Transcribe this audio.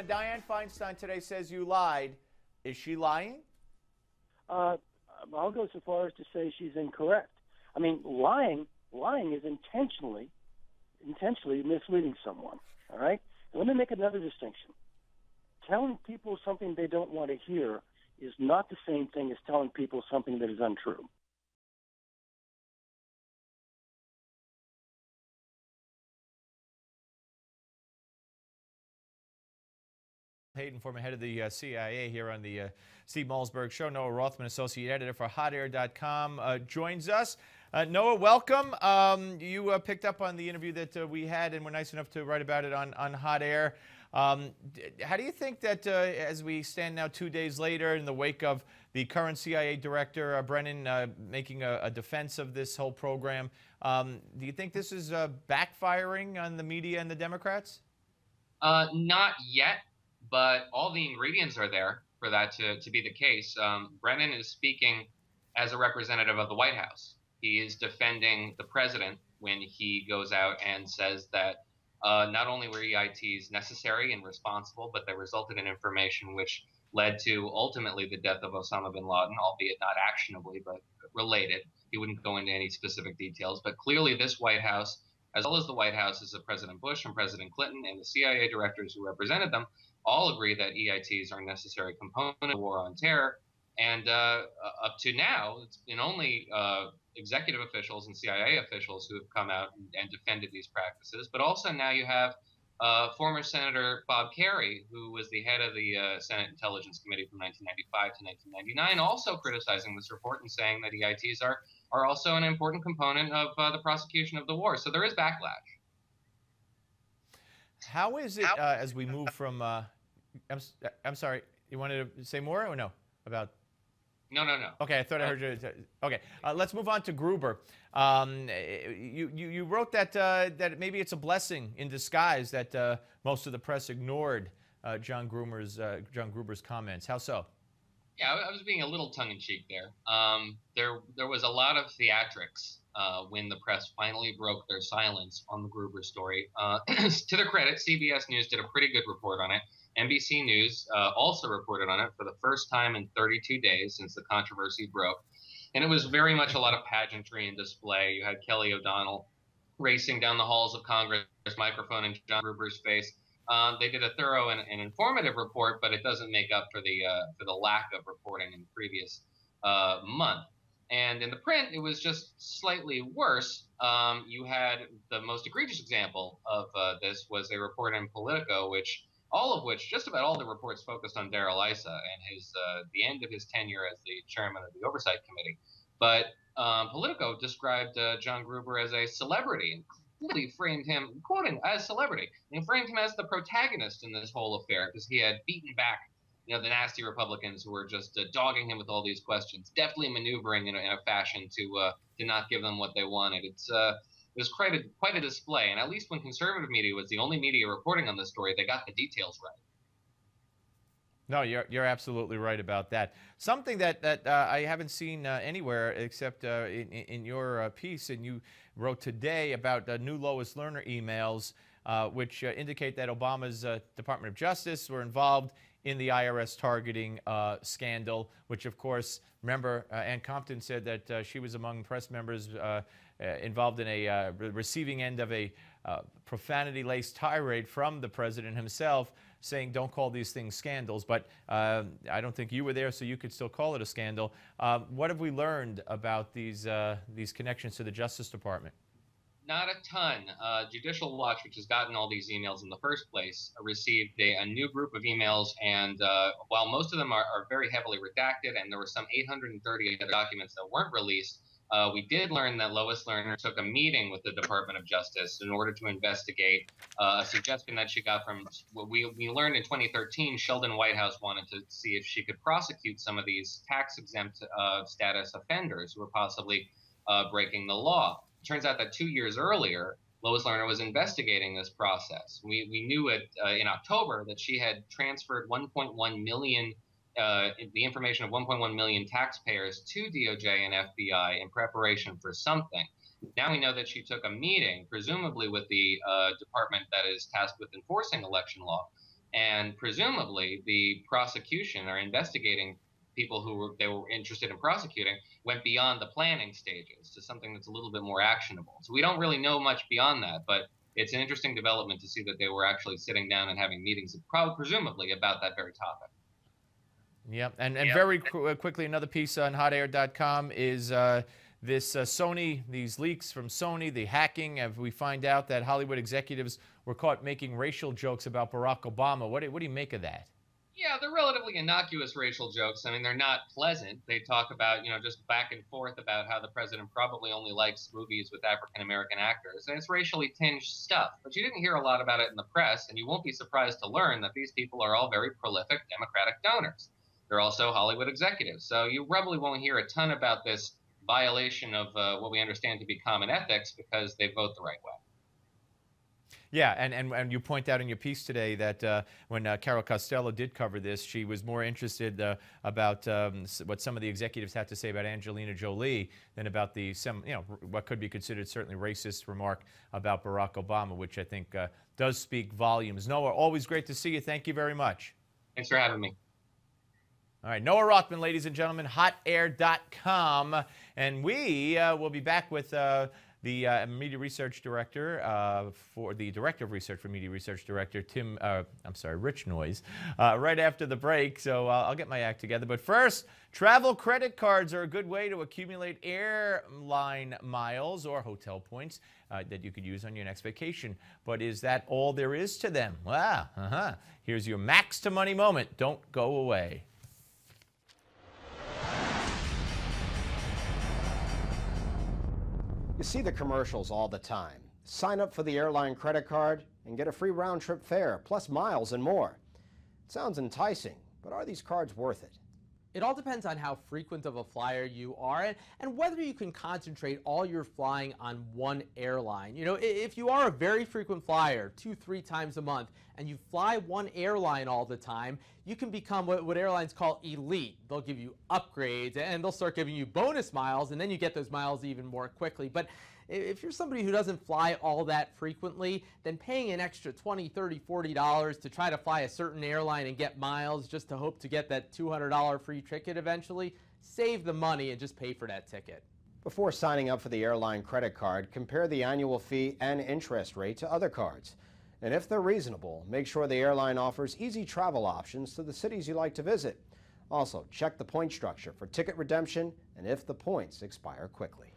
Dianne Feinstein today says you lied. Is she lying? I'll go so far as to say she's incorrect. I mean, lying is intentionally misleading someone. All right. Let me make another distinction. Telling people something they don't want to hear is not the same thing as telling people something that is untrue. Hyaden, former head of the CIA, here on the Steve Malzberg Show. Noah Rothman, associate editor for HotAir.com, joins us. Noah, welcome. You picked up on the interview that we had and were nice enough to write about it on Hot Air. How do you think that as we stand now 2 days later in the wake of the current CIA director, Brennan, making a defense of this whole program, do you think this is backfiring on the media and the Democrats? Not yet. But all the ingredients are there for that to be the case. Brennan is speaking as a representative of the White House. He is defending the president when he goes out and says that not only were EITs necessary and responsible, but they resulted in information which led to ultimately the death of Osama bin Laden, albeit not actionably, but related. He wouldn't go into any specific details. But clearly this White House, as well as the White Houses of President Bush and President Clinton and the CIA directors who represented them, all agree that EITs are a necessary component of the war on terror. And up to now, it's been only executive officials and CIA officials who have come out and defended these practices. But also now you have former Senator Bob Kerrey, who was the head of the Senate Intelligence Committee from 1995 to 1999, also criticizing this report and saying that EITs are also an important component of the prosecution of the war. So there is backlash. How is it as we move from I'm sorry, you wanted to say more or no about? No. Okay, I thought I heard you. Okay, let's move on to Gruber. You wrote that that maybe it's a blessing in disguise that most of the press ignored John Gruber's comments. How so? Yeah, I was being a little tongue-in-cheek there. There was a lot of theatrics when the press finally broke their silence on the Gruber story. To their credit, CBS News did a pretty good report on it. NBC News also reported on it for the first time in 32 days since the controversy broke. And it was very much a lot of pageantry and display. You had Kelly O'Donnell racing down the halls of Congress, microphone in John Gruber's face. They did a thorough and informative report, but it doesn't make up for the lack of reporting in the previous month. And in the print, it was just slightly worse. You had the most egregious example of this was a report in Politico, just about all the reports focused on Darrell Issa and the end of his tenure as the chairman of the Oversight Committee. But Politico described John Gruber as a celebrity and clearly framed him, quoting, as celebrity, and framed him as the protagonist in this whole affair because he had beaten back the nasty Republicans who were just dogging him with all these questions, deftly maneuvering in a fashion to not give them what they wanted. It was quite a display, and at least when conservative media was the only media reporting on this story, they got the details right. No, you're absolutely right about that. Something that I haven't seen anywhere except in your piece, and you wrote today about new Lois Lerner emails, which indicate that Obama's Department of Justice were involved in the IRS targeting scandal, which, of course, remember, Ann Compton said that she was among press members involved in a receiving end of a profanity-laced tirade from the president himself, saying don't call these things scandals. But I don't think you were there, so you could still call it a scandal. What have we learned about these connections to the Justice Department? Not a ton. Judicial Watch, which has gotten all these emails in the first place, received a new group of emails, and while most of them are very heavily redacted, and there were some 830 other documents that weren't released, we did learn that Lois Lerner took a meeting with the Department of Justice in order to investigate a suggestion that she got from what we learned in 2013. Sheldon Whitehouse wanted to see if she could prosecute some of these tax-exempt status offenders who were possibly breaking the law. It turns out that 2 years earlier, Lois Lerner was investigating this process. We knew in October that she had transferred 1.1 million the information of 1.1 million taxpayers to DOJ and FBI in preparation for something. Now we know that she took a meeting, presumably with the department that is tasked with enforcing election law, And presumably the prosecution or investigating people who they were interested in prosecuting went beyond the planning stages to something that's a little bit more actionable. So we don't really know much beyond that, but it's an interesting development to see that they were actually sitting down and having meetings, presumably about that very topic. Yep, and very quickly, another piece on hotair.com is this Sony, these leaks from Sony, the hacking. We find out that Hollywood executives were caught making racial jokes about Barack Obama. What do you make of that? Yeah, they're relatively innocuous racial jokes. I mean, they're not pleasant. They talk about, just back and forth about how the president probably only likes movies with African-American actors. And it's racially tinged stuff. But you didn't hear a lot about it in the press, and you won't be surprised to learn that these people are all very prolific Democratic donors. They're also Hollywood executives. So you probably won't hear a ton about this violation of what we understand to be common ethics because they vote the right way. Yeah, and you point out in your piece today that when Carol Costello did cover this, she was more interested about what some of the executives had to say about Angelina Jolie than about what could be considered certainly racist remark about Barack Obama, which I think does speak volumes. Noah, always great to see you. Thank you very much. Thanks for having me. All right, Noah Rothman, ladies and gentlemen, hotair.com, and we will be back with the Media Research Director the Director of Research for Media Research Director Rich Noyes, right after the break. So I'll get my act together. But first, travel credit cards are a good way to accumulate airline miles or hotel points that you could use on your next vacation. But is that all there is to them? Wow. Here's your Max to Money moment. Don't go away. You see the commercials all the time. Sign up for the airline credit card and get a free round-trip fare, plus miles and more. It sounds enticing, but are these cards worth it? It all depends on how frequent of a flyer you are and whether you can concentrate all your flying on one airline. If you are a very frequent flyer, 2-3 times a month, and you fly one airline all the time, you can become what airlines call elite. They'll give you upgrades and they'll start giving you bonus miles, and then you get those miles even more quickly. But if you're somebody who doesn't fly all that frequently, then paying an extra $20, $30, $40 to try to fly a certain airline and get miles just to hope to get that $200 free ticket eventually, save the money and just pay for that ticket. Before signing up for the airline credit card, compare the annual fee and interest rate to other cards. And if they're reasonable, make sure the airline offers easy travel options to the cities you like to visit. Also, check the point structure for ticket redemption and if the points expire quickly.